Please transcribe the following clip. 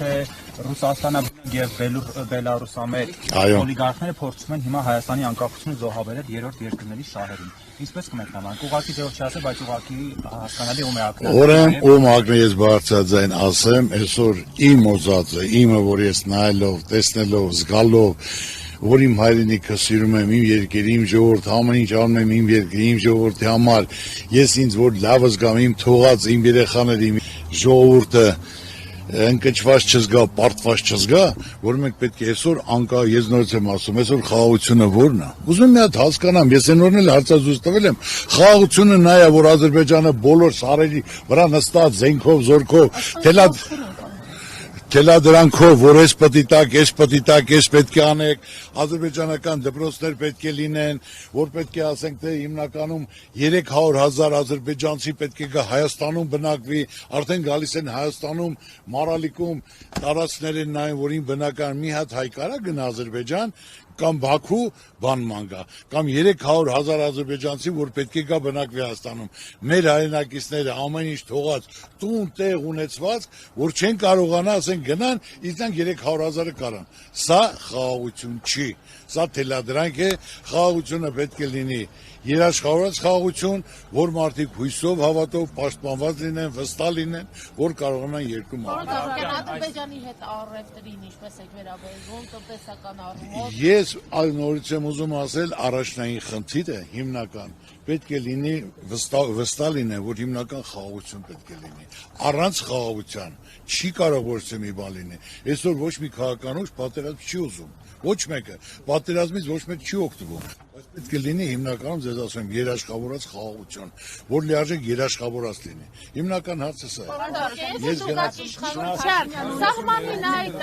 թե Ռուսաստանը եւ Բելարուսամետ օլիգարխները փորձում են հիմա Հայաստանի անկախությունը զոհաբերել երրորդ երկրների շահերին։ Ինչպես կմեկնաբանեք, ուղղակի ձեւով չասեմ, բայց ուղղակի հասկանալի ում է ակնարկում։ Ուրեմն ում ակնարկում ես բարձրաձայն ասեմ, այսօր իմ օզածը, իմը որ ես նայելով, տեսնելով, զգալով, որ իմ հայրենիքը սիրում եմ, իմ երկրի, իմ ժողովուրդը, ամեն ինչ անում եմ իմ երկրի, իմ ժողովրդի համար, ես ինձ որ լավ զգամ, իմ թողած, իմ երեխաները, իմ ժողովուրդը ընկճված չզգա, պարտված չզգա, որ մենք պետք է այսօր անկախ, ես նորից եմ ասում, այսօր խաղաղությունը ո՞րն է։ Ուզում եմ մի հատ հասկանամ, ես այն օրն էլ հարցազրույց տվել եմ, խաղաղությունը նա է, որ Ադրբեջանը բոլոր սարերի վրա նստած զենքով, զորքով, թելադրանքով, որ ես պետք է ես պետք է անեք, ադրբեջանական դպրոցներ պետք է լինեն, որ պետք է ասենք, թե հիմնականում 300,000 ադրբեջանցի պետք է գա Հայաստանում բնակվի, արդեն գալիս են Հայաստանում, Մարալիկում տարածքներ են նայում, որ իմ բնական մի հատ հայ կարա գնա Ադրբեջան, կամ Բաքու բանման գա, կամ 300,000 ադրբեջանցի, որ պետք է գա բնակվի Հայաստանում, մեր հայրենակիցները ամեն ինչ թողած, տուն տեղ ունեցված, որ չեն կարողանա, ասենք գնան, իրանք 300,000-ը կարան, սա խաղաղություն չի, սա թելադրանք է, խաղաղությունը պետք է լինի երաշխավորած խաղաղություն, որ մարդիկ հույսով, հավատով, պաշտպանված լինեն, վստահ լինեն, որ կարողանան երկրում ապրել։ Ադրբեջանի հետ առևտրին ինչպես եք վերաբերվում, տնտեսական առումով։ Ես նորից եմ ուզում ասել, առաջնային խնդիրը հիմնական պետք է լինի վստահ լինեն, որ հիմնական խաղաղություն պետք է լինի։ Առանց խաղաղության չի կարող ոչ մի բան լինի։ Այսօր ոչ մի քաղաքական ուժ պատերազմ չի ուզում։ Ոչ մեկը պատերազմից ոչ մեկ չի օգտվում։ Բայց պետք է լինի հիմնականում ձեզ ասում եմ երաշխավորած խաղաղություն, որ լիարժեք երաշխավորած լինի։ Հիմնական հարցը սա է։ Ես գնացի Սահմանին այդ